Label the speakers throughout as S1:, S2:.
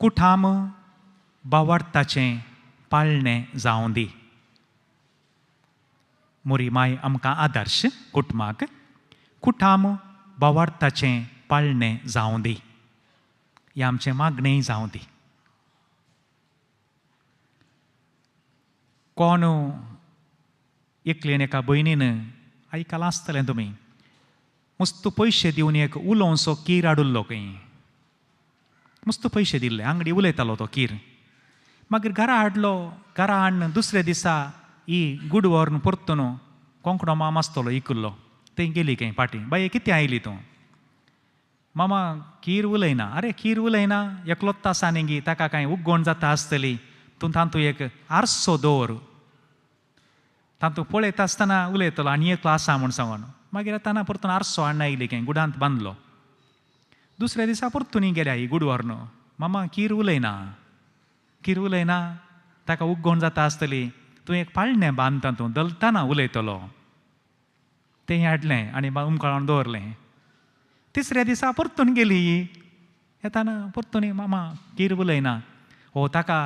S1: कुठाम बावडताचें पाळणें जावं दी. मोरी माय आमकां आदर्श कुटुंबाक कुठाम बावडताचें पाळणें जावं दी. हें आमचें मागणें जावं दी. कोण एकलेन एका भयणीन आयकलां आसतलें तुमी, मस्त पयशे दिवन एक उलोवसो कीर हाडुल्लो खंय. मस्त पयशे दिल्ले, आंगडी उलयतालो तो कीर. मागीर घरा हाडलो. घरा हाडून दुसरे दिसा ही गुड व्हरून परतून कोंकणो माम आसतलो इकुल्लो थंय गेली खंय पाटी. बाये कितें आयली तूं? मामा कीर उलयना. अरे कीर उलयना? एकलोत आसा न्ही गी, ताका कांय उग्गोण जाता आसतली. तूं तातूंत एक आरसो दवर, तातूंत पळयता आसतना उलयतलो आनी एकलो आसा म्हूण सांगून. मागीर येताना परतून आरसो हाडून आयली खंय गुडांत बांदलो. दुसऱ्या दिसा परतून गेल्या ही गुड व्हरून. मामा कीर उलयना. कीर उलयना? ताका उग्गोण जाता आसतली. तूं एक पाळणें बांद तातूंत दलतना उलयतलो. तें हाडलें आनी उमकाळून दवरलें. तिसऱ्या दिसा परतून गेली. येताना परतून मामा कीर उलयना. हो ताका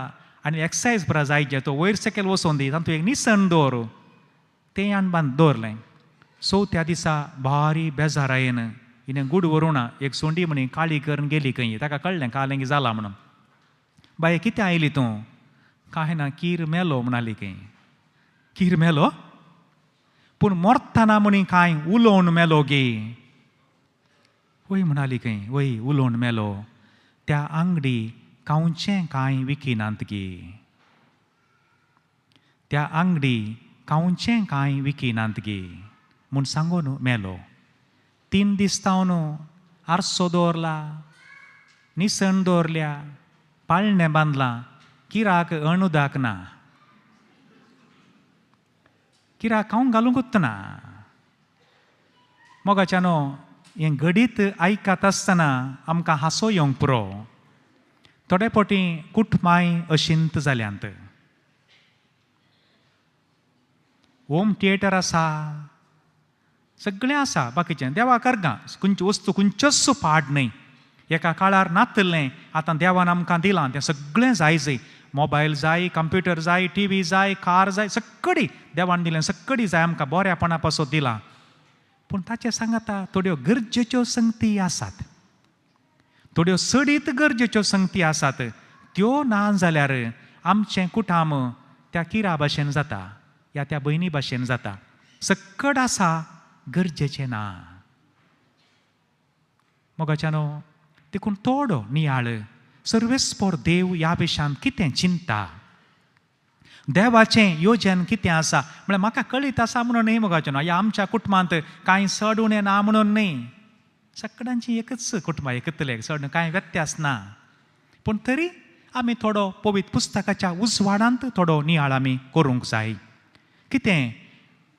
S1: आनी एक्सरसायज बरा जायचे, तो वयर सकयल वचोन दी, तातूंत एक निसण दवर. तें हाडून बांद दवरलें. चवथ्या दिसा भारी बेजार येन हिणें गूड व्हरूं ना. एक सोंडी म्हणी काळी करून गेली खंय. ताका कळ्ळें कालेंगी जाला म्हणून. बाये कितें आयली तूं? कांय ना, कीर मेलो म्हणाली खंय. कीर मेलो? पूण मरतना म्हणी कांय उलोवन मेलो गे. वय म्हणाली खंय, वय उलोवन मेलो. त्या आंगडी कांवचें कांय विकिनात गे. त्या आंगडी कांवचें कांय विकिनात गे म्हूण सांगून मेलो. 3 दीस जावन आरसो दवरला, निसण दवरल्या, पाळणें बांदलां, किराक अणुदाक ना. किराक खावंक घालूंकूच ना. मोगाच्यानो हें घडीत आयकत आसतना आमकां हांसो येवंक पुरो. थोडे फावटी कुटुंबाय अशिंत जाल्यांत. होम थिएटर आसा, सगळें आसा बाकीचें. देवा करगा खंयची वस्तू खंयच्योच पाड न्हय. एका काळार नासलें, आतां देवान आमकां दिलां तें सगळें जाय. मोबायल जाय, कंप्युटर जाय, टीव्ही जाय, कार जाय, सगळी देवान दिलें. सगळी जाय आमकां बऱ्यापणा पासत दिलां. पूण ताचे सांगता थोड्यो गरजेच्यो संगती आसात. थोड्यो सडीत गरजेच्यो संगती आसात. त्यो ना जाल्यार आमचें कुटाम त्या किरा भाशेन जाता, या त्या भयणी भाशेन जाता. सक्कड आसा, गरजेचें ना. मोगाच्यानो देखून थोडो नियाळ सर्वेस्पोर देव ह्या विशयान कितें चिंता, देवाचें योजन कितें आसा म्हळ्यार म्हाका कळीत आसा म्हणून न्ही. मोगाच्यानो ह्या आमच्या कुटुंबांत कांय सड उणें ना म्हणून न्ही. सगळ्यांची एकच कुटुंबां, एकतले सड कांय व्यत्यास ना. पूण तरी आमी थोडो पवित्र पुस्तकाच्या उजवाडांत थोडो नियाळ आमी करूंक जाय. कितें?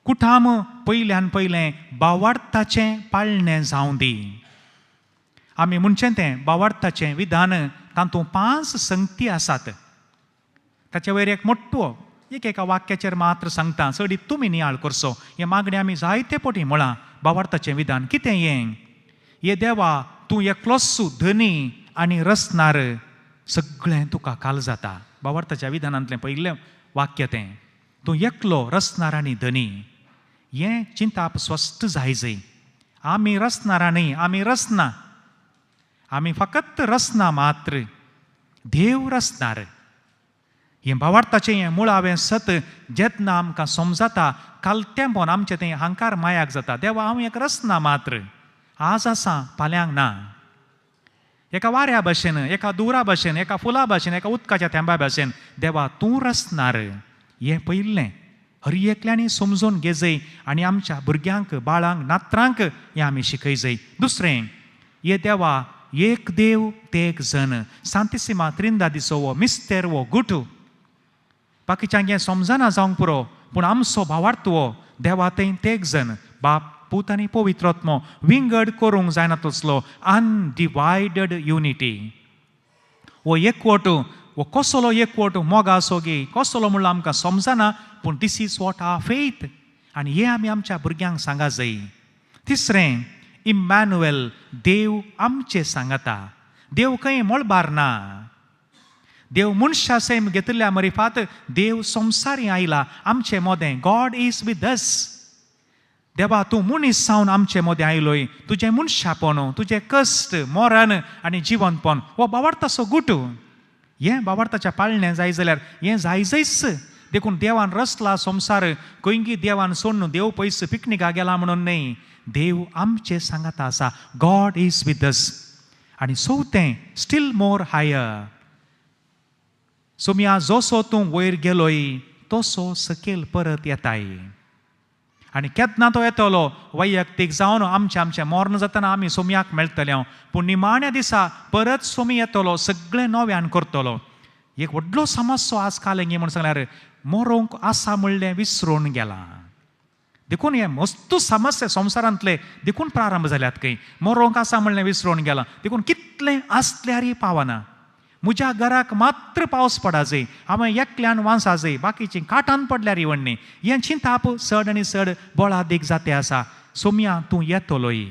S1: कुटाम पयल्यान पयलें बावार्थाचें पाळणें जावं दी. आमी म्हणचें तें बावार्थाचें विधान, तातूंत 5 संगती आसात. ताचे वयर एक मोठ्ठो एका वाक्याचेर मात्र सांगता, चड तुमी नियाळ करचो. हे मागणें आमी जायते फावटी म्हळां. बावार्थाचें विधान कितें हें? हे देवा तूं एकलोच धनी आनी रसनार, सगळें तुका काल जाता. बावार्थाच्या विधानांतलें पयिल्लें वाक्य तें. तूं एकलो रसनार आनी धनी. हें चिंताप स्पश्ट जाय. आमी रसनारा न्ही, आमी रसना. आमी फकत रसना मात्र, देव रसनार. हें भावार्थाचें हें मुळावें सत जेन्ना आमकां समजता, कालतेंपण आमचें तें अहंकार मायाक जाता. देवा हांव एक रसना मात्र, आज आसा फाल्यांक ना. एका वाऱ्या भाशेन, एका दुरा भाशेन, एका फुला भाशेन, एका उदकाच्या थेंबा भाशेन देवा तूं रसनार. हें पयिल्लें हर एकल्यांनी समजून घेजय आनी आमच्या भुरग्यांक, बाळांक, नातरांक हें आमी शिकयजय. दुसरें, हे देवा एक देव ते एक जन. सांतिसिमा त्रिंदादीचो हो मिस्तेर, हो गुटू बाकीच्यांक हें समजना जावंक पुरो. पूण आमचो भावार्थ हो देवा थंय ते एक जन, बाप, पूत आनी पवित्र आत्मो. विंगड करूंक जायना तसलो अनडिवायडड युनिटी. हो एकवट, हो कसलो एकवट मोगा सोगी कसलो म्हणल्यार आमकां समजना. पूण this is what our faith. आनी हें आमी आमच्या भुरग्यांक सांगा जाय. तिसरें, इम्मॅन्युएल, देव आमचें सांगता. देव खंय मळबार ना. देव मनशा सैम घेतल्या मरिफात देव संवसारी आयला आमचे मोदें. God is with us. देवा तूं मनीस जावन आमचे मोदें आयलोय. तुजें मनशापण, तुजें कश्ट, मरण आनी जिवंतपण हो बावार्थाचो गुटू. हें बावार्थाचें पाळणें जाय जाल्यार हें जायच. देखून देवान रचला संवसार. खंयगी देवान सोडून देव पयस पिकनिका गेला म्हणून न्ही. देव आमचे सांगात आसा. गॉड इज विथ अस. आनी चवथें स्टील मोर हायर. सोम्या जसो तूं वयर गेलोय तसो सकयल परत येताय. आनी केन्ना तो येतलो वैयक्तीक जावन आमचें मरण जातना आमी सोम्याक मेळटले. पूण निमाण्या दिसा परत सोमी येतलो, सगळें नव्यान करतलो. एक व्हडलो समस्या आज कालेंगी म्हूण सांगल्यार मरोंक आसा म्हणलें विसरून गेलां. देखून हे मस्त समस्या संवसारांतले देखून प्रारंभ जाल्यात खंय. मरोंक आसा म्हणलें विसरून गेलां. देखून कितलें आसल्यारय पावना. म्हज्या घराक मात्र पावस पडा जाय, हांवें एकल्यान वांसा जाय, बाकीचीं काठान पडल्यार इवण्णी. हें चिंताप चड आनी चड बोळादीक जाते आसा. सोम्या तूं येतलोय,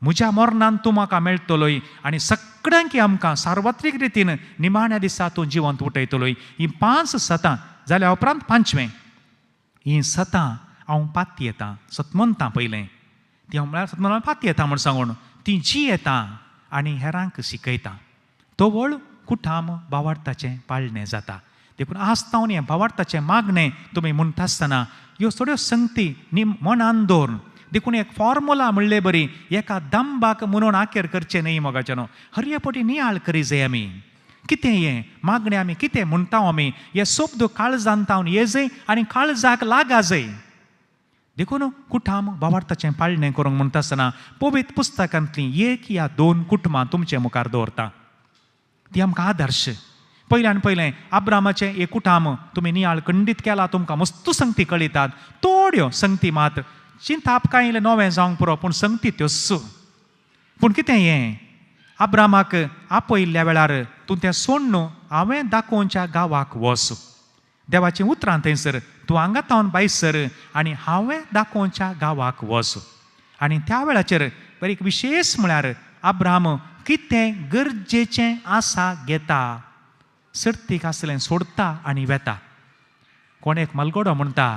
S1: म्हज्या मरणान तूं म्हाका मेळटलोय आनी सगळ्यांक आमकां सार्वत्रीक रितीन निमाण्या दिसा तूं जिवंत उठयतलोय. हीं 5 सतां जाल्या उपरांत 5वें. हीं सतां हांव पाती येतां, सतमंतां पयलें. ती म्हळ्यार सतमंतां पाती येता म्हूण सांगून ती जी येता आनी हेरांक शिकयता. तोवळ कुठाम भावार्थाचें पाळणें जाता. देखून आस्तावन हें भावार्थाचें मागणें तुमी म्हणटा आसतना ह्यो थोड्यो संगती मनान दवरून. देखून एक फॉर्मुला म्हणले बरी, एका दंबाक म्हणून आखेर करचें न्ही मोगाचें. हरयपटी नियाळ करी जाय आमी. कितें हें मागणें आमी कितें म्हणटा आमी हे शब्द काळजांतावन ये जाय आनी काळजाक लागा जाय. देखून कुठाम भावार्थाचें पाळणें करूंक म्हणटा आसतना पवित्र पुस्तकांतलीं 1 या 2 कुटुंबां तुमचे मुखार दवरता. ती आमकां आदर्श. पयल्यान पयलें अब्रामाचें एक कुटाम तुमी नियाळ खंडीत केला, तुमकां मस्त संगती कळयतात. थोड्यो संगती मात चिंताप कांय इल्लें नवें जावंक पुरो, पूण संगती त्योच. पूण कितें हें अब्रामाक आपयल्ल्या वेळार तूं तें सोड न्हू, हांवें दाखोवच्या गांवाक वच. देवाचीं उतरां थंयसर, तूं हांगातावन भायर सर आनी हांवें दाखोवच्या गांवाक वच. आनी त्या वेळाचेर एक विशेश म्हळ्यार अब्राम कितें गरजेचें आसा घेता, सर्तीक आसलें सोडता आनी वेता. कोण एक मलगडो म्हणटा,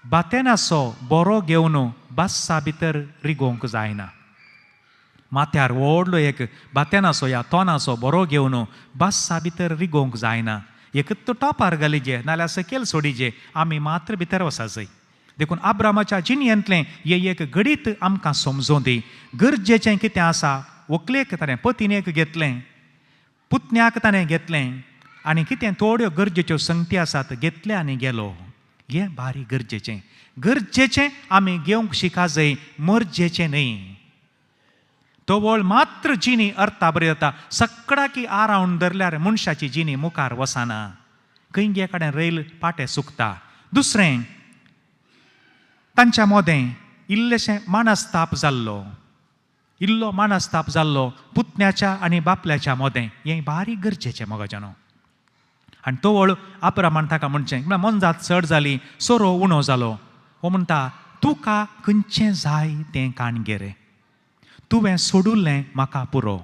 S1: बातेनासो बरो घेवन बास्सा भितर रिगोवंक जायना. माथ्यार व्हडलो एक बातेनासो या तोनाचो बरो घेवन बास्सा भितर रिगोवंक जायना. एकच तो टॉपार घालीजे नाल्यार सकयल सोडीजे, आमी मात्र भितर वसा जाय. देखून अब्रामाच्या जिणयेंतलें हे एक घडीत आमकां समजों दी. गरजेचें कितें आसा व्हंकलेक ताणें पत्नीक घेतलें, पुतण्याक ताणें घेतलें आनी कितें थोड्यो गरजेच्यो संगती आसात घेतले आनी गेलो. हें भारी गरजेचें. गरजेचें आमी घेवंक शिका जाय, मरजेचें न्ही. तोवळ मात्र जिणी अर्था बरी जाता. सगळ्याकी आरावन धरल्यार मनशाची जिणी मुखार वसाना. खंयगे कडेन रैल पाटें सुकता. दुसरें, तांच्या मोदें इल्लेशें मानस्ताप जाल्लो. इल्लो मानस्ताप जाल्लो पुतण्याच्या आनी बापल्याच्या मोदें. हें भारी गरजेचें मोगाच्यानो. आनी तोवळ अब्रामान ताका म्हणचें, म्हळ्यार मनजात चड जाली, सोरो उणो जालो. हो म्हणटा, तुका खंयचें जाय तें काण घे रे, तुवें सोडुल्लें म्हाका पुरो.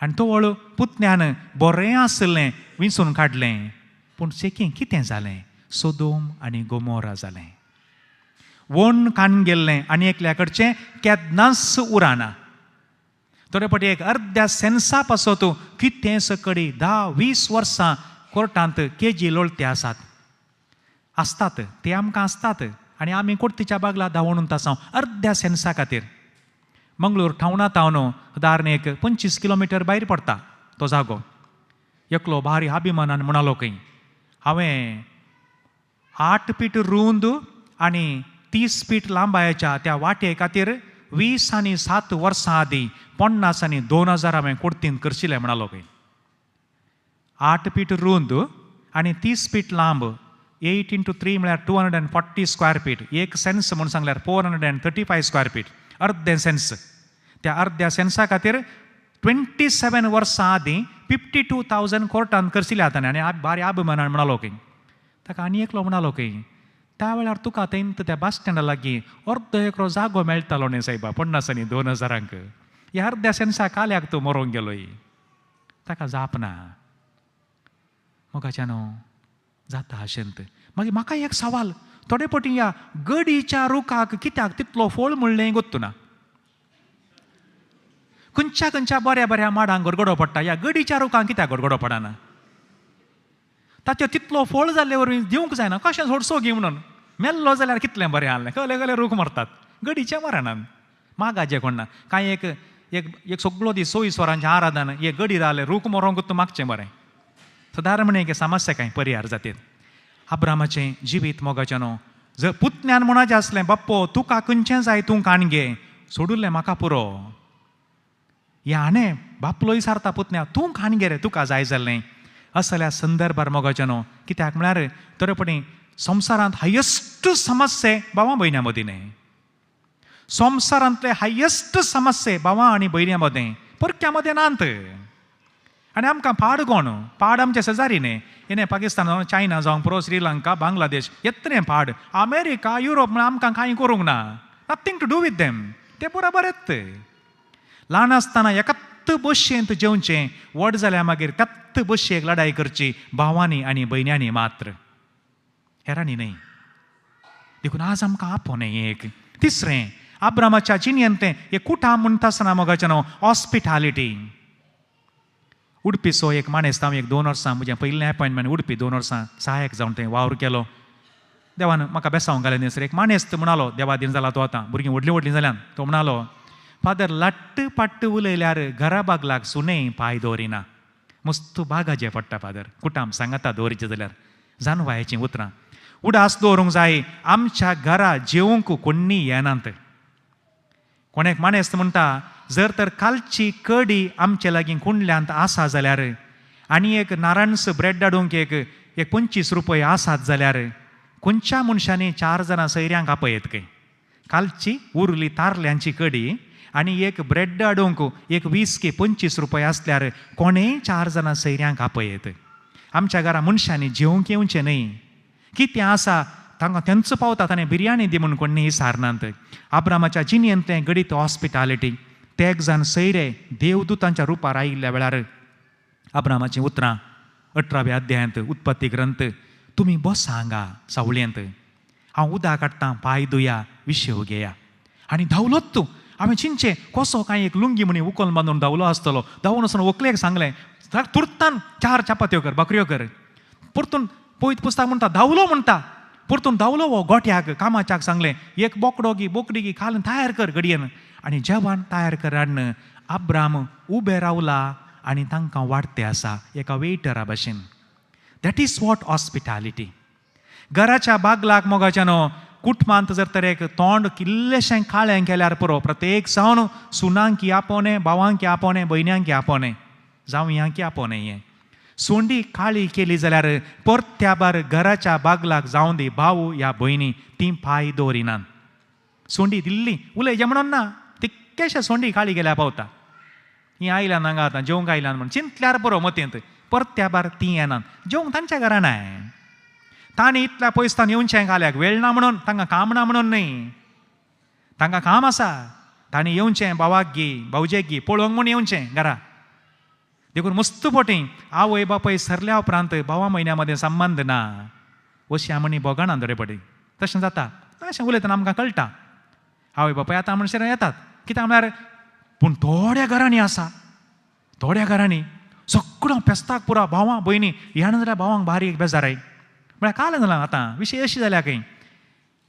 S1: आनी तोवळ पुतण्यान बरें आसलें विंचून काडलें. पूण सेकीं कितें जालें? सोदोम आनी गोमोरा जालें. वण कान गेल्लें आनी एकल्या कडचें केन्नाच उराना. थोडे फावटी एक अर्द्या सेन्सा पासत कितें सकडी 10-20 वर्सां कोर्टांत केजी लोळते आसतात ते आमकां आसतात. आनी आमी कोर्टीच्या बागला धांवून आसा अर्द्या सेन्सा खातीर. मंगळूर ठावणा तावन उदाहरण एक 25 किलोमिटर भायर पडटा तो जागो. एकलो भारी अभिमानान म्हणालो खंय, हांवें 8 फीट रुंद आनी 30 फीट लांबायेच्या त्या वाटे खातीर 20 आनी 7 वर्सां आदीं 50 आनी 2000 हांवें कोर्टींत करशिल्लें म्हणालो खंय. 8 फीट रुंद आनी 30 फीट लांब, 8 × 3 म्हळ्यार 240 स्क्वेअर फीट. एक सेन्स म्हूण सांगल्यार 435 स्क्वेअर फीट. अर्दें सेन्स. त्या अर्द्या सेन्सा खातीर 27 वर्सां आदीं 52,000 कोर्टान करशिल्ले ताणें. आनी भारी अभिमानान म्हणालो खंय. ताका आनी एकलो म्हणालो खंय, त्या वेळार तुका थंय त्या बस स्टँडा लागीं अर्दो एकरो जागो मेळटालो न्ही सायबा 50 आनी 2000. ह्या अर्द्या सेन्सा काल्याक तूं मरोंक गेलोय. ताका जाप ना. मोगाच्यानो जाता अशेंत. मागीर म्हाका एक सवाल, थोडे पटी या गडीच्या रुखाक कित्याक तितलो फोळ म्हणलें गोत्तू ना. खंयच्या खंयच्या बऱ्या बऱ्या माडांक गडगडो पडटा, ह्या गडीच्या रुखांक कित्याक गडगडो पडना? ताचो तितलो फोळ जाल्ले वरवीं दिवंक जायना. कशें सोडसो गी म्हणून मेल्लो जाल्यार कितलें बरें आहलें. कले कले रूख मरतात गडीच्या मरणान. मागाचें कोण ना. कांय एक एक एक सगळो दीस सोयीस्वरांचें आराधन एक गडी जालें रूख मरोंकूच मागचें बरें. सादारणपणे एक समस्या कांय परिहार जातात. अब्रामाचें जिवीत मोगाच्यानो जर पुतण्यान म्हणाचें आसलें, बाप्पो तुका खंयचें जाय तूं काण घे, सोडुल्लें म्हाका पुरो. हे हाणें बापलो विचारता पुतण्या, तूं काण घे रे, तुका जाय जाल्लें. असल्या संदर्भार मोगाच्यानो कित्याक म्हळ्यार तरेपणी संवसारांत हायेस्ट समस्ये भावां भयण्यां मदीं न्ही. संवसारांतले हायेस्ट समस्ये भावां आनी भयण्यां मदें परक्या मदें नात. आनी आमकां पाड कोण? पाड आमचे शेजारी न्ही. येणे पाकिस्तान जावं, चायना जावं, पुरो श्रीलंका, बांगलादेश येतलें पाड. अमेरिका, युरोप म्हळ्यार आमकां कांय करूंक ना. Nothing to do with them. ते बरोबर येत. ल्हान आसतना एकत्त बशेंत जेवचें, व्हड जाल्यार मागीर कत्त बशेक लढाई करची भावांनी आनी भयण्यांनी मात्र, हेरांनी न्ही. देखून आज आमकां आपोवन एक तिसरें अब्रामाच्या जिणेंतलें एक कुटाम म्हणटा आसतना मोगाच्यानो हॉस्पिटॅलिटी. उडपीचो एक माणेस्त, हांव एक 2 वर्सां म्हजें पयलें अपॉयंटमेंट उडपी 2 वर्सां सहायक जावन थंय वावर केलो. देवान म्हाका बेसांवंक घालें थंयसर. एक माणेस्त म्हणलो, देवा दिन जाला तो आतां, भुरगीं व्हडलीं व्हडलीं जाल्यान, तो म्हणलो, फादर लट्ट पट्ट उलयल्यार घरा बागलाक सुणें पांय दवरिना. मस्त बागाचें पडटा फादर. कुटाम सांगाता दवरिचें जाल्यार जानवायाचीं उतरां. उडास दवरूंक जाय, आमच्या घरा जेवंक कोण्णी येनात. कोणेक माणेस्त म्हणटा, जर तर कालची कडी आमचे लागीं कुंडल्यांत आसा जाल्यार आनी एक नारायणस ब्रेड धाडूंक एक 25 रुपये आसात जाल्यार खंयच्या मनशांनी 4 जाणां सयऱ्यांक आपयत काय? कालची उरली तारल्यांची कडी आनी एक ब्रेड हाडूंक एक 20 की 25 रुपये आसल्यार कोणेय 4 जाणां सयऱ्यांक आपयत. आमच्या घरा मनशांनी जेवंक येवचें न्ही. कितें आसा तांकां तेंच पावतात आनी बिरयानी दी म्हूण कोणी सारनात. अब्रामाच्या जिणेंतलें गडीत हॉस्पिटॅलिटी. ते एक जाण सयरे देवदूतांच्या रुपार आयिल्ल्या वेळार अब्रामाचीं उतरां 18व्या अध्यायांत उत्पत्ती ग्रंथ, तुमी बस हांगा सावळयेंत, हांव उदक काडटां, पांय धुया, विशेव घेया. आनी धांवलोच तूं. हांवें चिंतचें कसो कांय एक लुंगी म्हणी उखल बांदून धांवलो आसतलो. धांवून वचून व्हंकलेक सांगलें, तुरतान 4 चपात्यो कर, भाकऱ्यो कर. परतून पळयत पुस्तक म्हणटा धांवलो म्हणटा. परतून धांवलो हो गोठ्याक कामाच्याक सांगलें, एक बोकडो गी बोकडी गी खालन तयार कर गडयेन आनी जेवण तयार कर हाडन. अब्राम उबे रावला आनी तांकां वाडते आसा एका वेटरा भशेन. That is what hospitality. घराच्या बागलाक मोगाच्यानो कुटुंबांत जर तर एक तोंड किल्लेशें काळें केल्यार पुरो, प्रत्येक जावन सुनांक आपोवनें, भावांक आपोवनें, भयण्यांक आपोवनें, जावं ह्यांक आपोवनें. हें सोंडी काळी केली जाल्यार परत्या बार घराच्या बागलाक जावं दी भाव या भयणी ती पांय दवरिनात. सोंडी दिल्ली उलय जें म्हणून ना, तितकेशें सोंडी काळी गेल्यार पावता. ही आयल्यान हांगा आतां जेवंक आयल्यान म्हण चिंतल्यार पुरो मतींत, परत्या बार ती येनात. जेवंक तांच्या घरा नाय. तांणी इतल्या पयसतान येवचें घाल्याक वेळ ना म्हणून, तांकां काम ना म्हणून न्ही. तांकां काम आसा. तांणी येवचें भावाक गी भावजेक गी पळोवंक म्हूण येवचें घरा. देखून मस्त पोटी आवय बापय सरल्या उपरांत भावा म्हयन्या मदें संबंद ना. अशी म्हणी बोगाणा थोडे पटी तशें जाता. तशें उलयतना आमकां कळटा आवय बापय आतां म्हणसर येतात. कित्याक म्हळ्यार पूण थोड्या घरांनी आसा, थोड्या घरांनी सगळो पेस्ताक पुरो भावां भयणी येना जाल्यार भावांक भारी एक बेजाराय. म्हळ्यार काल जालां आतां विशय अशी जाल्या खंय,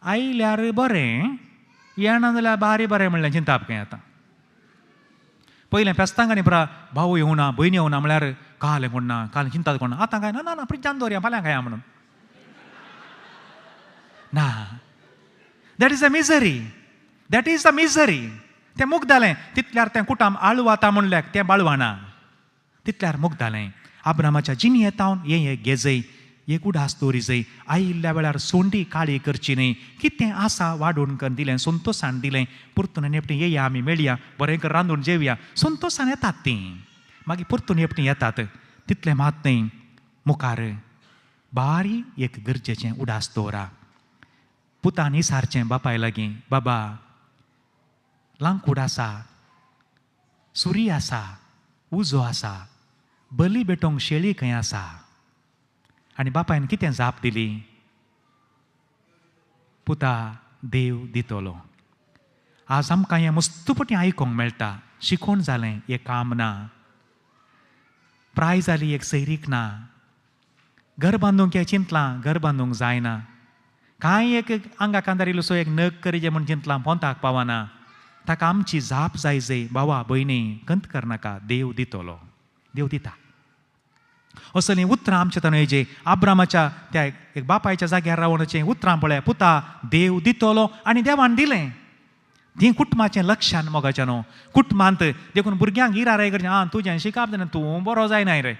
S1: आयल्यार बरें येना जाल्यार भारी बरें म्हणलें चिंताप खंय. आतां पयलें पेस्तांक आनी पुरा भाव येवना भयणी येवना म्हळ्यार काल कोण ना, काल चिंता कोण ना. आतां काय ना ना फ्रिजान दवरया फाल्यां खाया म्हणून ना. That is a misery. That is a misery. तें मूग जालें. तितल्यार तें कुटाम आळवाता म्हणल्याक तें बाळवाना. तितल्यार मूग जालें. अब्रामाच्या जिणेंतावन हें घेजय, एक उडास दवरिजय. आयिल्ल्या वेळार सोंडी काळी करची न्ही. कितें आसा वाडून कर दिलें, संतोशान दिलें. परतून हेपटी येया आमी मेळया, बरें कर रांदून जेवया. संतोशान येतात तीं. मागीर परतून हेपटी येतात. तितलें मात न्ही. मुखार बारी एक गरजेचें उडास दवरा. पुतान इसारचें बापाय लागीं, बाबा लांकूड आसा, सुरी आसा, उजो आसा, बली बेटोंक शेळी खंय आसा. आनी बापायन कितें जाप दिली? पुता देव दितलो. आज आमकां हें मस्तपटी आयकोंक मेळटा. शिकोवन जालें हें काम ना, प्राय जाली एक सैरीक ना, घर बांदूंक हें चिंतलां घर बांदूंक जायना, कांय एक आंगाक अंदार इल्लोसो एक नग करीजे म्हूण चिंतलां पोंताक पावना. ताका आमची जाप जाय बाबा भयणी कंत करनाका, देव दितलो, देव दिता. असलीं उतरां आमच्या तन हेजे आब्रामाच्या त्या एक बापायच्या जाग्यार रावनाचें उतरां पळय, पुता देव दितलो आनी देवान दिलें. ती कुटुंबाचें लक्षान मोगाच्या न्हू. कुटुंबांत देखून भुरग्यांक इराय करचें, तुजें शिकप जालें, तूं बरो जायनाय रे,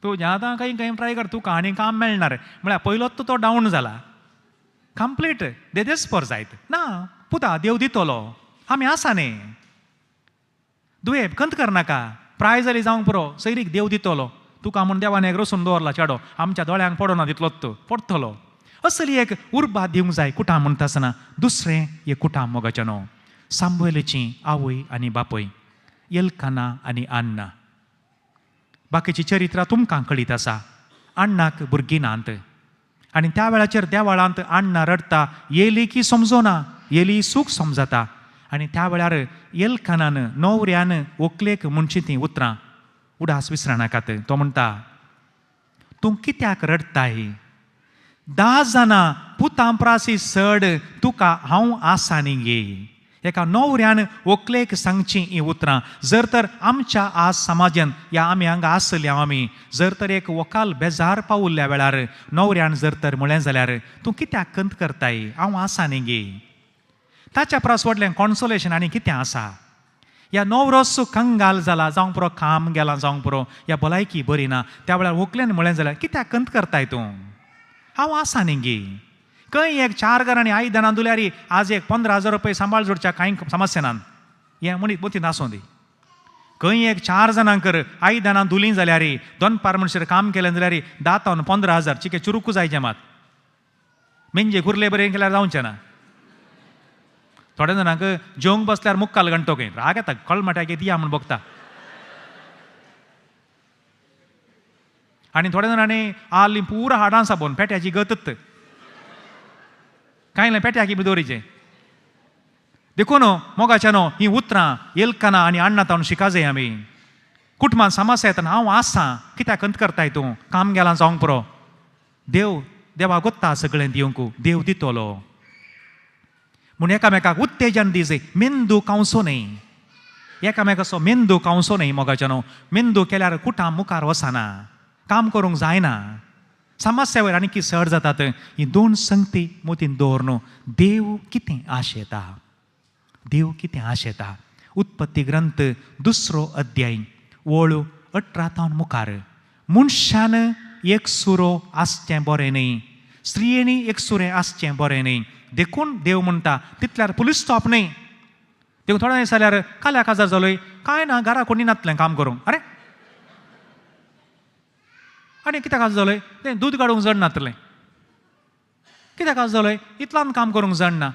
S1: तुजें आतां खंय खंय ट्राय कर, तुका आनी काम मेळना रे, म्हळ्यार पयलोच तो डावन जाला, कंप्लीट देदेस्पर जायत ना. पुता देव दितलो, आमी आसा न्ही, दुयेंत कंत करनाका, प्राय जाली जावंक पुरो, सैरीक देव दितलो. तुका म्हूण देवान एक रसून दवरला चेडो, आमच्या दोळ्यांक पडना दितलोच तूं, पडटलो. असली एक उर्बा दिवंक जाय कुटाम म्हणटा आसतना. दुसरें एक कुटाम मोगाचें न्हू. सामुएलाची आवय आनी बापय, एल्काना आनी अन्ना. बाकीची चरित्रां तुमकां कळीत आसा. अण्णाक भुरगीं नात आनी त्या वेळाचेर देवाळांत अण्णा रडटा, येलीकी समजोना, येली सूख समजता. आनी त्या वेळार एल्कानान न्हवऱ्यान व्हंकलेक म्हणची तीं उतरां उडास विसरनाकात. तो म्हणटा, तूं कित्याक रडताय? 10 जाणां पुतां प्रासी सड, तुका हांव आसा न्ही गे. एका न्हवऱ्यान व्हंकलेक सांगची ही उतरां. जर तर आमच्या आज समाजान या आमी हांगा आसल्या आमी जर तर एक व्हंकल बेजार पावुल्ल्या वेळार न्हवऱ्यान जर तर म्हळें जाल्यार, तूं कित्याक कंत करताय, हांव आसा न्ही गे. ताच्या परस व्हडलें कॉन्सोलेशन आनी कितें आसा? ह्या न्हवरो कंगाल जाला जावंक पुरो, काम गेला जावंक पुरो, ह्या भलायकी बरी ना, त्या वेळार व्हंकलेन म्हळें जाल्यार कित्याक कंत करताय तूं, हांव आसा न्ही गे. खंय एक 4 घरांनी आयदनां दिल्यार आज एक 15,000 रुपये सांबाळ जोडच्या कांय समस्या ना, हें म्हणीत मती नासूं दी. खंय एक 4 जाणांक आयदनां धुलीं जाल्यार 2 मनशार काम केलें जाल्यार 10 ते 15,000 चिके चुरुकू जायचें मात. म्हणजे गुरले बरें केल्यार जावचें ना. थोड्या जाणांक जेवंक बसल्यार मुक्काल घंटो खंय राग येता, कळमट्याक दिया म्हूण बगता. आनी थोड्या जाणांनी आल्ली पुरा हाडां साबून पेट्याची गतत, कांय पेट्याकी बी दवरीचें. देखून मोगाच्या न्हू ही उतरां एल्काना आनी अण्णा तावन शिका जाय आमी. कुटुंबांत समस्या येतना हांव आसा, कित्याक कंत करताय तूं, काम गेलां जावंक पुरो, देवा गोत्ता सगळें दिवंक, देव दितलो. म्हूण एकामेकाक उत्तेजन दिजे. मेंदू कावंसो न्ही, एकामेकाचो मेंदू कावंसो न्ही मोगाच्या न्हू. मेंदू केल्यार कुटाम मुखार वचना, काम करूंक जायना, समस्या वयर आनी सड जातात. ही 2 संगती मोतीन दवर न्हू. देव कितें आशेता, देव कितें आशेता. उत्पत्ती ग्रंथ 2 अध्याय वळू 18 मुखार. मनशान एक सुरो आसचें बरें न्ही, स्त्रियेनी एक सुरें आसचें बरें न्ही. देखून देव म्हणटा तितल्यार पुलीस स्टॉप न्ही. देखून थोड्या दीस जाल्यार काल्या काजार जालोय, कांय ना, घरा कोणी नातलें काम करूंक. अरे आनी कित्याक आज जालोय, तें दूद काडूंक जड नातलें. कित्याक आज जालोय, इतल्यान काम करूंक जडना.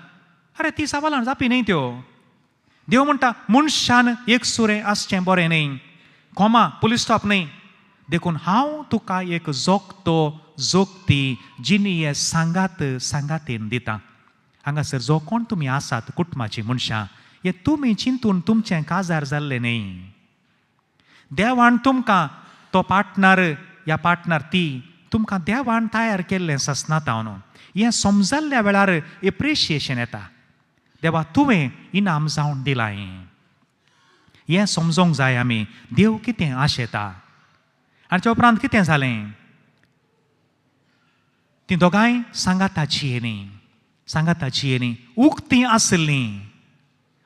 S1: अरे ती सवालां जापी न्ही त्यो. देव म्हणटा मनशान एक सुरें आसचें बरें न्ही, कोमा पुलीस स्टॉप न्ही. देखून हांव तुका एक जोगतो जोगती जिणी सांगातेन दिता. हांगासर जो कोण तुमी आसात कुटुंबाची मनशां, हे तुमी चिंतून तुमचें काजार जाल्लें न्ही. देवान तुमकां तो पार्टनर या पार्टनर ती तुमकां देवान तयार केल्लें सस्नाता न्हू. हें समजल्ल्या वेळार एप्रिशिएशन येता. देवा तुवें इनाम जावन दिलां. हें समजोंक जाय आमी, देव कितें आशेता. आनी त्या उपरांत कितें जालें, तीं दोगांय सांगाताची न्ही, सांगाताची न्ही, उक्तीं आसलीं.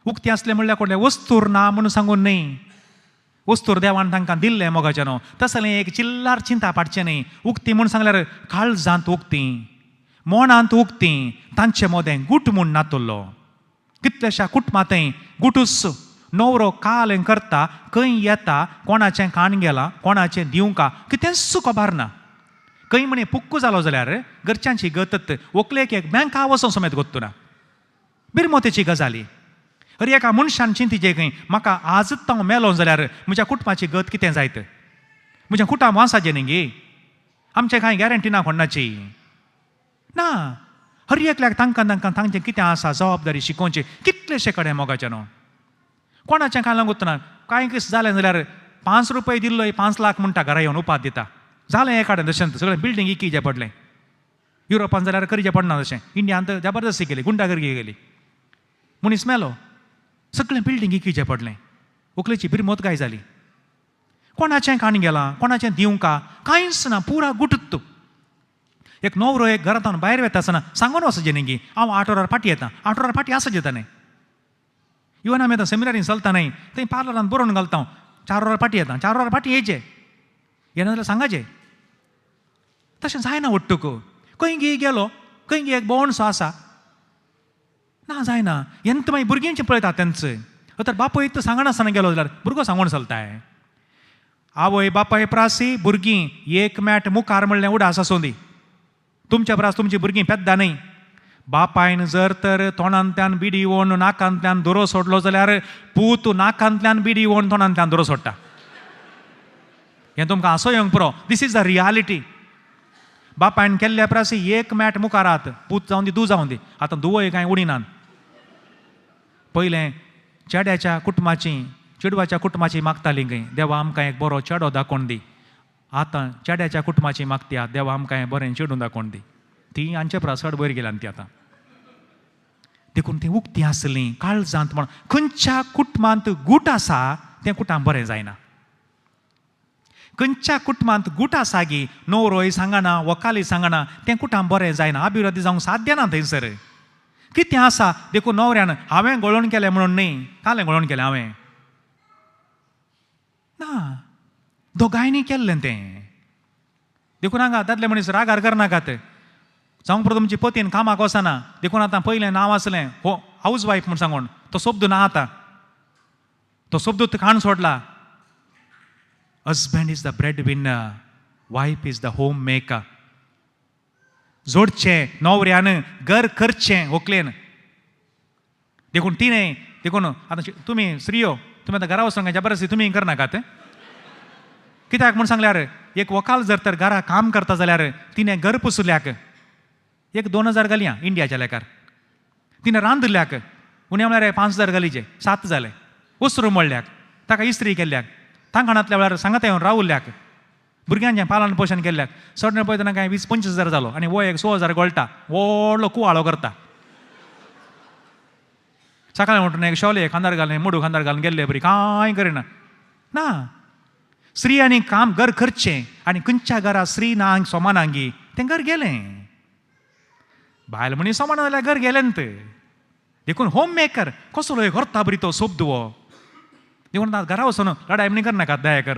S1: उक्तीं आसलें म्हणल्यार कोणलें वस्तूर ना म्हणून सांगून न्ही. वस्तूर देवान तांकां दिल्लें मोगाचें न्हू. तसलें एक चिल्लार चिंता पाडचें न्ही. उक्तीं म्हूण सांगल्यार काळजांत उक्तीं, मोनांत उक्तीं, तांचें मोदें गुट म्हूण नातुल्लो. कितलेशा कुटुंबांतय गुटूस न्हवरो काल करता, खंय येता, कोणाचें काण गेलां, कोणाचें दिवंका, कितेंच खबर ना. खंय म्हणे पुक्कू जालो जाल्यार घरच्यांची गतत, व्हंकलेक एक बँका वचों समेत गोत्तू ना. बिरमोतेची गजाली. अरे एका मनशान चिंतीचें खंय, म्हाका आजच हांव मेलो जाल्यार म्हज्या कुटुंबाची गत कितें जायत, म्हज्या कुटुंब वासाचें न्ही गे. आमचे कांय गॅरंटी ना कोणाची ना. हर एकल्याक तांकां तांचें कितें आसा जबाबदारी शिकोवचे कितलेशे कडेन मोगाचे न्हू. कोणाचें कांय लागूत ना. कांय किस जालें जाल्यार 5 रुपये दिल्लो 5 लाख म्हणटा घरा येवन उपाद दिता. जालें हे कडेन तशें सगळें बिल्डींग इकीचें पडलें. युरोपान जाल्यार करीचें पडना तशें. इंडियान तर जबरदस्ती केली, गुंडागर्दी केली. मनीस मेलो, सगळें बिल्डींग इकीचें पडलें. उखलेची पिरमोत काय जाली. कोणाचें काण गेलां, कोणाचें दिवंका कांयच ना. पुरा गुटुत्तू. एक न्हवरो एक घरांतल्यान भायर वेता आसतना सांगून वचचें न्ही की हांव 8 वरार फाटी येता. 8 वरार फाटी आसा जेता न्ही. इवन आमी आतां सेमिनारीन चलता न्ही थंय पार्लरान बरोवन घालता 4 वरार फाटी येता. 4 वरार फाटी येयचे येना जाल्यार सांगाचें. तशें जायना वट्टूक. खंय गी गेलो, खंय गी एक बोवणसो आसा ना जायना. ಎಂತ मागीर भुरग्यांचें पळयतात तेंच. तर बापूय तो सांगनासतना गेलो जाल्यार भुरगो सांगून चलताय. आवय बापाय प्रासी भुरगीं एक मॅट मुखार म्हणलें उडास आसोंदी. तुमच्या प्रास तुमची भुरगीं पेद्दा न्ही. बापायन जर तर तोंडांतल्यान बिडी ओवन नाकांतल्यान दोरो सोडलो जाल्यार पूत नाकांतल्यान बिडी ओवन तोंडांतल्यान दोरो सोडटा. हें तुमकां आसो येवंक पुरो. This is the reality. बापायन केल्ल्या प्रासी एक मॅट मुखारात पूत जावन दी दू जावन दी. आतां दुवय कांय उडिनात. पयलें चेड्याच्या कुटुंबाची चेडवाच्या कुटुंबाची मागताली खंय देवा आमकां एक बरो चेडो दाखोवन दी. आतां चेड्याच्या कुटुंबाची मागत्या देवा आमकां हें बरें चेडूं दाखोवन दी. ती आमचे प्रसड वयर गेल्यान ती आतां. देखून ती उक्ती आसली काळजांत म्हण खंयच्या कुटुंबांत गूट आसा तें कुटां बरें जायना. खंयच्या कुटुंबांत गूट आसा गी न्हवरोय सांगना व्हंकाली सांगना तें कुटां बरें जायना. अभिवृद्धी जावंक साध्य ना थंयसर. कितें आसा देखून न्हवऱ्यान हांवें गळोवन केलें म्हणून न्ही कालें गळोवन केलें हांवें ना. दोगांयनी केल्लें तें. देखून हांगा दादले मनीस रागार करनाकात. जावंक पुरो तुमची पतीन कामाक वचना. देखून आतां पयलें नांव आसलें हो हाऊस वायफ म्हूण सांगून तो शब्द ना आतां. तो शब्द काण सोडला. Husband is the breadwinner, wife is the homemaker. जोडचें न्हवऱ्यान घर करचें व्हंकलेन. देखून तिणें देखून आतां तुमी स्त्रियो तुमी आतां घरा वचूंक जबरदस्ती तुमी करनाकात. कित्याक म्हूण सांगल्यार एक व्हंकाल जर तर घरा काम करता जाल्यार तिणें घर पुसल्याक एक 2000 घालया इंडियाच्या लेकार. तिणें रांदल्याक उणे म्हळ्यार 5000 घालीचे 7 जाले. वस्रू मळल्याक ताका इस्त्री केल्ल्याक तांकाणांतल्या वेळार सांगात येवन रावल्ल्याक भुरग्यांचें पालन पोशण केल्ल्याक सडन पळयतना काय 20-25 जालो आनी वो एक 6,000 गोळटा व्हडलो कुवाळो करता. सकाळीं उठून एक शोले खांदार घालून मुडू खांदार घालून गेल्ले बरी कांय करिना ना. स्त्रियांनी काम घर करचें आनी खंयच्या घरा स्त्री ना सोमानांगी तें घर गेलें. बायल मनीस सोमान जाल्यार घर गेलेंत. देखून होम मेकर कसलो व्हरता बरी तो शब्द वो. देखून घरा वचून लढाई म्हणी करनाकात दया कर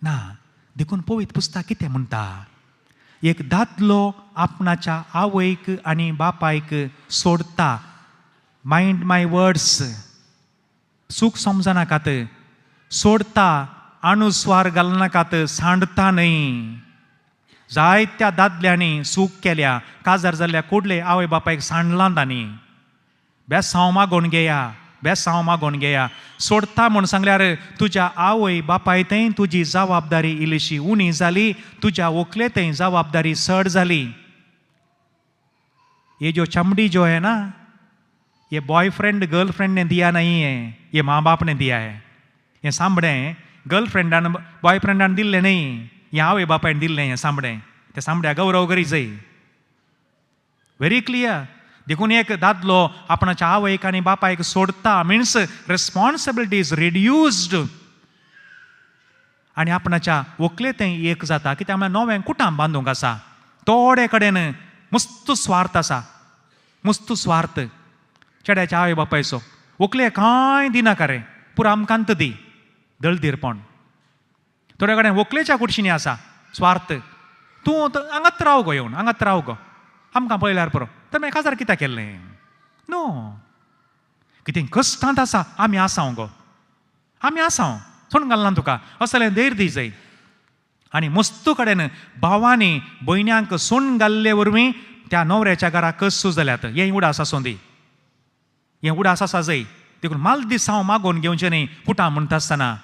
S1: ना. देखून पवित्र पुस्तक कितें म्हणटा एक दादलो आपणाच्या आवयक आनी बापायक सोडता. मायंड माय वर्ड्स. सूख समजनाकात. सोडता अनुस्वार घालनाकात. सांडता न्ही. जायत्या दादल्यांनी सूख केल्या काजार जाल्ल्या कुडले आवय बापायक सांडलां तांणी. बेसांव मागोवन घेया बेसांव मागोवन घेया. सोडता म्हूण सांगल्यार तुज्या आवय बापायतय तुजी जबाबदारी इल्लीशी उणी जाली. तुज्या व्हंकलेतय जबाबदारी चड जाली. ये जो चमड़ी जो है ना ये बॉयफ्रेंड गर्लफ्रेंड ने दिया नहीं है, ये माँ बाप ने दिया है. हे सांबडें गर्लफ्रेंडान बॉयफ्रेंडान दिल्लें न्ही, हे आवय बापायन दिल्लें. हें सांबडें त्या सांबड्या गौरव करी जाय. Very clear. देखून एक दादलो आपणाच्या आवयक आनी बापायक सोडता मिन्स रेस्पॉन्सिबिलिटी इज रिड्यूस्ड. आनी आपणाच्या व्हंकलेतय एक जाता. कित्याक म्हळ्यार नवें कुटांब बांदूंक आसा. थोडे कडेन मस्त स्वार्थ आसा. मस्त स्वार्थ चेड्याच्या आवय बापायचो. व्हंकले कांय दिनाका रे पुरो आमकांत दी दळदिरपण. थोड्या कडेन व्हंकलेच्या कुडशिनी आसा स्वार्थ. तूं हांगात राव गो येवन हांगात राव गो आमकां पळयल्यार पुरो. तर मागीर काजार कित्याक केल्लें नो. कितें कश्टांत आसा आमी आसांव गो आमी आसांव सोडून घालना तुका असलें धैर्य दी जाय. आनी मस्त कडेन भावांनी भयण्यांक सोडून घाल्ले वरवीं त्या न्हवऱ्याच्या घरा कस जाल्यात. हें उडास आसूं दी. हें उडास आसा जाय. देखून माल दिसांव मागोवन घेवचें न्ही कुटां म्हणटा आसतना.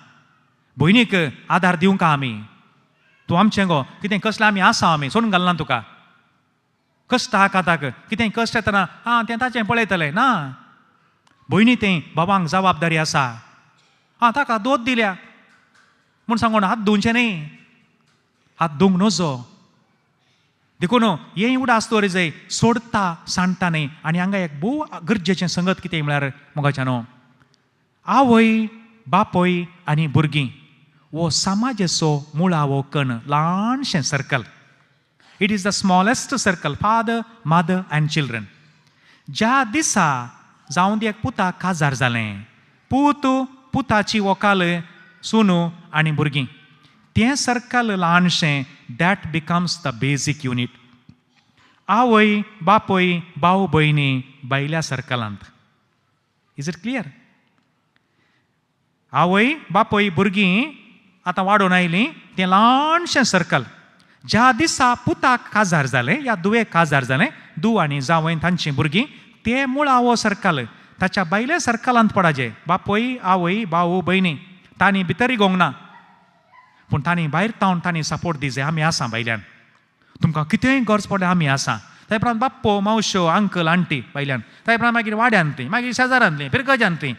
S1: भयणीक आदार दिवंक आमी. तूं आमचें गो कितें कसलें आमी आसा आमी सोडून घालना तुका कश्ट हा काताक कितें कश्ट येतना तें ताचें पळयतलें ना भयणी तें बाबांक जबाबदारी आसा ताका दोत दिल्या म्हूण सांगून हात धुवचे न्ही हात धुवंक नजो देखून हें उडास दवरी सोडता सांडटा न्ही आनी हांगा एक भोव गरजेचें संगत कितें म्हळ्यार मोगाच्या न्हू आवय बापय आनी भुरगीं वो समाजाचो मुळावो कण ल्हानशें circle it is the smallest circle father mother and children ज्या दिसा जावं दी एक पुताक काजार जालें पुताची व्हंकल सुनू आनी भुरगीं तें सर्कल ल्हानशें that becomes the basic unit आवय बापय भाव भयणी बायल्या सर्कलांत इज इट क्लियर आवय बापय भुरगीं आतां वाडोवन आयलीं तें ल्हानशें सर्कल ज्या दिसा पुताक काजार जालें या दुवेक काजार जालें धूव आनी जावय तांचीं भुरगीं तें मुळावो सर्कल ताच्या बायल्या सर्कलांत पडाचें बापय आवय भाव भयणी तांणी भितर इगोंक ना पूण तांणी भायर तावन तांणी सपोर्ट दिवचें आमी आसा भायल्यान तुमकां कितेंय गरज पडल्यार आमी आसा त्या उपरांत बाप्पो मावश्यो अंकल आंटी भायल्यान त्या उपरांत मागीर वाड्यांतलीं मागीर शेजाऱ्यांतलीं पिरगज्यांतलीं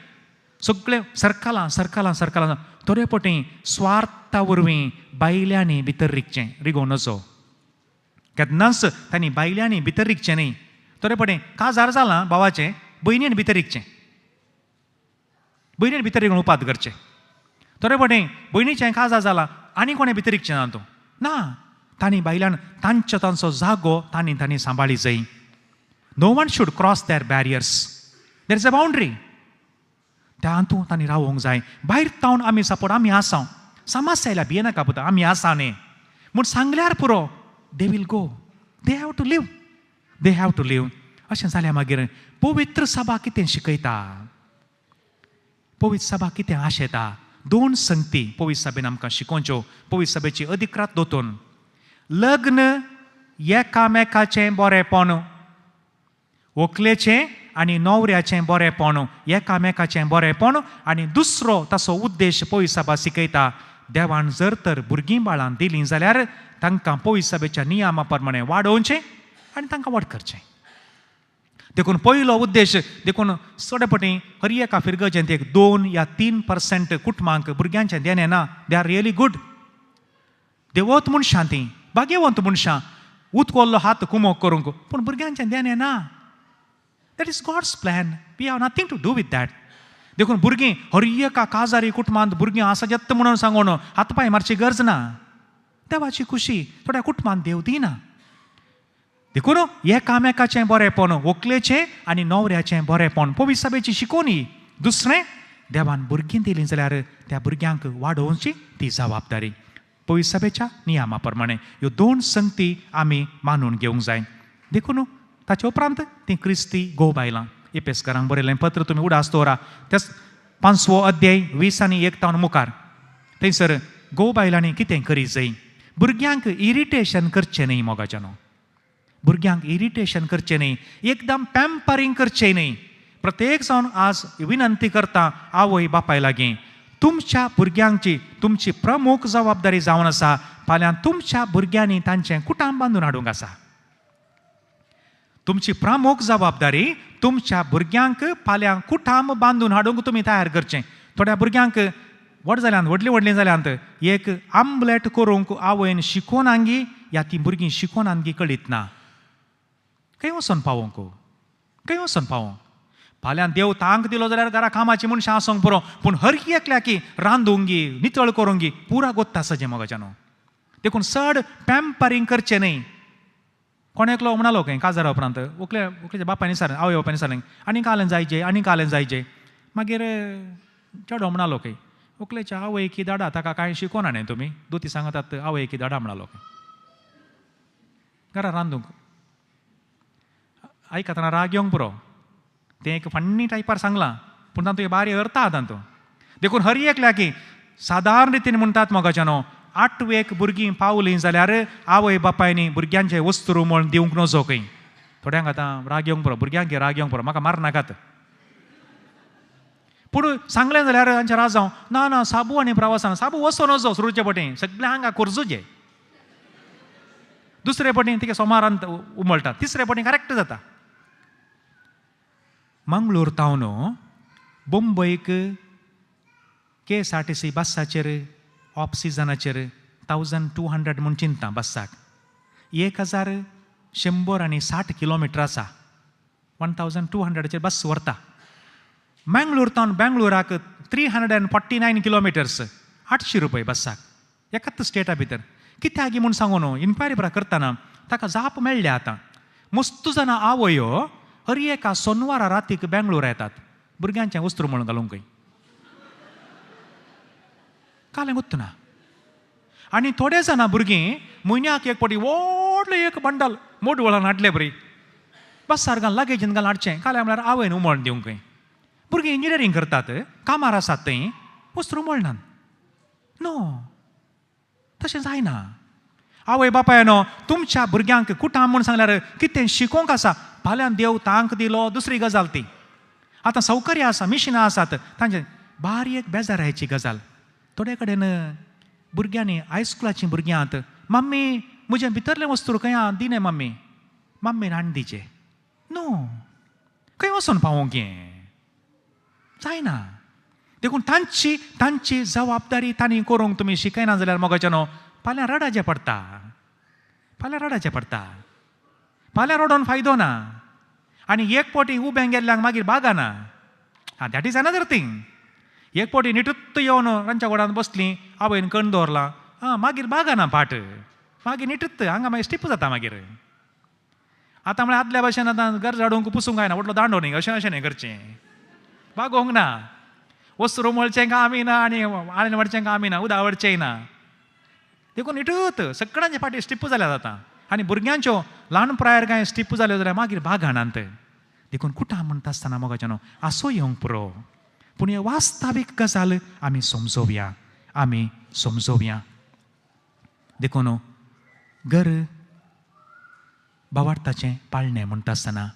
S1: सगळे सर्कलां थोडे पटी स्वार्था वरवीं बायल्यांनी भितर रिगों नजो केन्नाच तांणी बायल्यांनी भितर रिगचें न्ही थोडे पटी काजार जालां भावाचें भयणीन भितर रिगचें भयणीन भितर रिगून उपात करचें थोडे पटी भयणीचें काजार जालां आनी कोणें भितर रिगचें ना तूं ना तांणी बायलान तांचो जागो तांणी सांबाळी जाय no one should cross their barriers there is a boundary त्या हातूंत तांणी रावोंक जाय भायर तावन आमी सपोर्ट आमी आसा समस्या आयल्या भियेनाका पुता आमी आसा न्ही म्हूण सांगल्यार पुरो they will go they have to live अशें जाल्यार मागीर पवित्र सभा कितें शिकयता पवित्र सभा कितें आशेता दोन संगती पवित्र सभेन आमकां शिकोवच्यो पवित्र सभेची अधिकृत दोतोन लग्न एकामेकाचें बरेंपण व्हंकलेचें आनी न्हवऱ्याचें बरेंपण एकामेकाचें बरेंपण आनी दुसरो ताचो उद्देश पवित्र सभा शिकयता देवान जर तर भुरगीं बाळां दिलीं जाल्यार तांकां पवित्र सभेच्या नियमा प्रमाणें वाडोवचें आनी तांकां व्हड करचें देखून पयलो उद्देश देखून चड पटी हर एका फिरगजेंत 2 या 3% कुटुंबांक भुरग्यांचें देणें ना दे आर रियली गूड देवत मनशां तीं भाग्यवंत मनशां उतकोल्लो हात कुमोक करूंक पूण भुरग्यांचें देणें ना that is God's plan we have nothing to do with that देखून भुरगीं हर एका काजारी कुटुंबांत भुरगीं आसा जेत्त म्हणून सांगून हातपांय मारची गरज ना देवाची खुशी थोड्या कुटुंबांत देव दिना देखून एकामेकाचें बरेंपण व्हंकलेचें आनी न्हवऱ्याचें बरेंपण पवित्र सभेची शिकोवणी दुसरें देवान भुरगीं दिलीं जाल्यार त्या भुरग्यांक वाडोवची ती जबाबदारी पवित्र सभेच्या नियमा प्रमाणें ह्यो 2 संगती आमी मानून घेवंक जाय देखून ताचे उपरांत ती क्रिस्ती घोव बायलां एपेसकारांक बरयलें पत्र तुमी उडास दवरा तेच 5वो अध्याय 20 आनी 1 तावन मुखार थंयसर घोव बायलांनी कितें करी जाय भुरग्यांक इरिटेशन करचें न्ही मोगाच्यानो भुरग्यांक इरिटेशन करचें न्ही एकदम पॅम्परिंग करचें न्ही प्रत्येक जावन आज विनंती करता आवय बापाय लागीं तुमच्या भुरग्यांची तुमची प्रमुख जबाबदारी जावन आसा फाल्यां तुमच्या भुरग्यांनी तांचें कुटाम बांदून हाडूंक आसा तुमची प्रमुख जबाबदारी तुमच्या भुरग्यांक फाल्यां कुटाम बांदून हाडूंक तुमी तयार करचें थोड्या भुरग्यांक व्हड जाल्यांत व्हडलीं जाल्यांत एक आमलेट करूंक आवयन शिकोवन आंगी या ती भुरगीं शिकोवन आंगी कळीत ना खंय वचून पावोंक फाल्यां देव तांक दिलो जाल्यार घरा कामाची मनशां आसोंक पुरो पूण हर एकल्या की रांदूंगी नितळ करूंगी पुरा गोत्ता सजे मोगाच्यानो देखून चड पॅम्परिंग करचें न्ही कोणे एकलो म्हणलो खंय काजारा उपरांत व्हंकलेच्या बापायनी सांगलें आवय बापायनी सांगलें आनीक कालें जायचें मागीर चेडो म्हणलो खंय व्हंकलेच्या आवय की धाडा ताका कांय शिकोवना न्ही तुमी दोती सांगतात आवय की धाडा म्हणलो खंय घरा रांदूंक आयकतना राग येवंक पुरो तें एक फन्नी टायपार सांगलां पूण तातूंत बारी अर्थ आहा तातूंत देखून हर एकल्या की सादारण रितीन म्हणटात मोगाच्यानो 8वेक भुरगीं पावलीं जाल्यार आवय बापायनी भुरग्यांचे वस्तू म्हण दिवंक नजो खंय थोड्यांक आतां राग येवंक पुरो भुरग्यांक राग येवंक पुरो म्हाका मारनाकात पूण सांगलें जाल्यार तांचे राजांव ना साबू आनी प्रवासान साबू वचो नजो सुरूचे पटें सगळें हांगा कुरजुजे दुसरे पटी तिका सोमारांत उमळटा, तिसरे पटी करेक्ट जाता. मंगळूर तावन मुंबईक KSRTC बसाचेर ऑफ सिजनाचेर 1200 म्हूण चिंता बसाक. 1160 किलोमिटर आसा. 1200 बस व्हरता. मंगळूर तावन बेंगळुराक 349 किलोमिटर्स, 800 रुपये बसाक. एकाच स्टेटा भितर. कित्याक म्हूण सांगून इन्क्वायरी करतना ताका जाप मेळ्ळे आतां. मस्तू जाणां आवयो हर एका सोनवारा रातीक बेंगळूर येतात भुरग्यांचें वस्त्र म्हणून घालूंक. कालें गुत्तना. आनी थोडे जाणां भुरगीं म्हयन्याक एक पटी व्हडलें एक बंडल मोड वळान हाडले बरी बसार घाल लागेजीन घाल हाडचें. कालें म्हळ्यार आवयन उमळून दिवंक. भुरगीं इंजिनियरींग करतात, कामार आसात थंय, वस्त्र उमळनात. नो, तशें जायना. आवय बापायनो तुमच्या भुरग्यांक कुटाम म्हूण सांगल्यार कितें शिकोवंक आसा. फाल्यां देव तांक दिलो दुसरी गजाल ती. आतां सौकर्य आसा, मिशिनां आसात, तांचे बारीक बेजारायची गजाल. थोडे कडेन भुरग्यांनी हायस्कुलाचीं भुरग्यां आहात, मम्मी म्हजें भितरलें वस्तू खंय दिने मम्मी. मम्मीन हाडून दिचें. नो, खंय वचून पावोवंक हें जायना. देखून तांची जबाबदारी तांणी करूंक तुमी शिकयना जाल्यार मोगाचेनो फाल्यां रडाचें पडटा. फाल्यां रडोन फायदो ना. आनी एक पोटी उबें गेल्ल्यांक मागीर बागाना. That is another thing. एक पोटी निटुत्त येवन रांदच्या घोडांत बसलीं, आवयन कण दवरला, मागीर बागाना पाट. मागीर निटुत्त हांगा मागीर स्टिप जाता मागीर. आतां म्हळ्यार आदल्या भशेन आतां घर झाडूंक पुसूंक जायना, व्हडलो दांडो न्ही, अशें न्ही करचें. बागोवंक ना. वस्त्र उमळचें कामी ना आनी आळेन व्हरचें कामी ना, उदक व्हरचेंय ना. देखून निटूत सगळ्यांचे फाटी स्टिप जाल्या जाता. आनी भुरग्यांच्यो ल्हान प्रायर कांय स्टिप जाल्यो जाल्यार मागीर बागानांत. देखून कुटां म्हणटा आसतना मोगाचेनो आसो येवंक पुरो. पूण हे वास्तवीक गजाल आमी समजोवया. देखून घर भावार्थाचें पाळणें म्हणटा आसतना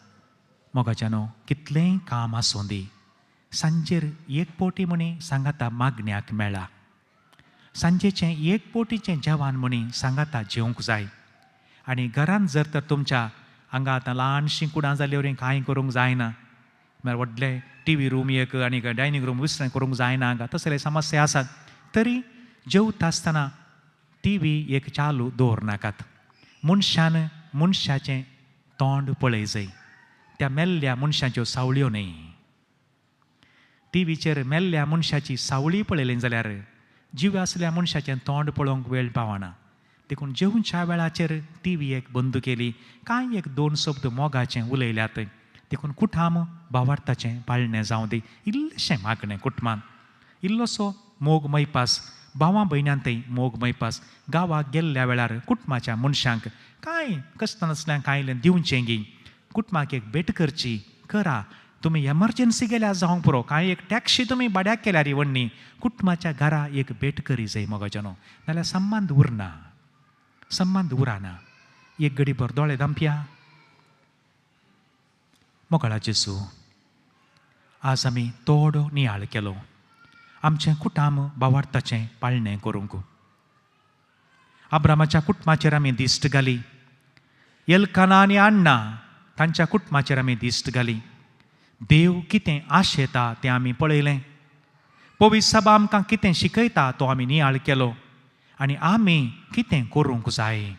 S1: मोगाचेनो कितलेंय काम आसूं दी, सांजेर एक पोटी म्हणी सांगाता मागण्याक मेळा. सांजेचें एक पोटीचें जेवण म्हणी सांगाता जेवंक जाय. आनी घरांत जर तर तुमच्या हांगा आतां ल्हानशीं कुडां जाल्यो कांय करूंक जायना, म्हळ्यार व्हडले TV रूम एक आनी डायनींग रूम विसरें करूंक जायना, तसले समस्या आसात, तरी जेवता आसतना TV एक चालू दवरनाकात. मनशाचें तोंड पळय जाय. त्या मेल्ल्या मनशाच्यो सावळ्यो न्ही. TVचेर मेल्ल्या मनशाची सावळी पळयली जाल्यार जीव आसल्या मनशाचें तोंड पळोवंक वेळ पावना. देखून जेवच्या वेळाचेर TV एक बंद केली, कांय एक 2 शब्द मोगाचें उलयल्यात. देखून कुटाम भावार्थाचें पाळणें जावं दी. इल्लेशें मागणें कुटुंबांत, इल्लोसो मोग मैपास, भावां भयण्यांतय मोग मैपास. गांवाक गेल्ल्या वेळार कुटुंबाच्या मनशांक कांय कश्ट नासल्यां कांय दिवचें गी. कुटुंबाक एक भेट करची, करा. तुमी एमर्जन्सी गेल्यार जावंक पुरो, कांय एक टॅक्सी तुमी भाड्याक केल्यार व्हडली, कुटुंबाच्या घरा एक भेट करी जाय मोगाचेनो. नाल्यार संबंद उरना. एक घडीभर दोळे धांपया. मोकळा जेसू, आज आमी तोडो नियाळ केलो आमचें कुटाम भावार्थाचें पाळणें करूंक. अब्रामाच्या कुटुंबाचेर आमी दिश्ट घाली. एल्काना आनी अन्ना तांच्या कुटुंबाचेर आमी दिश्ट घाली. देव कितें आशेता तें आमी पळयलें. पवित्र सभा आमकां कितें शिकयता तो आमी नियाळ केलो. आनी आमी कितें करूंक जाय.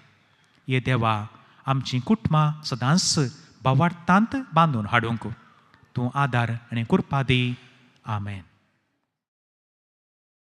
S1: हे देवा आमचीं कुटुंबां सदांच भावार्थांत बांदून हाडूंक तूं आदार आनी कृपा दी. आमेन.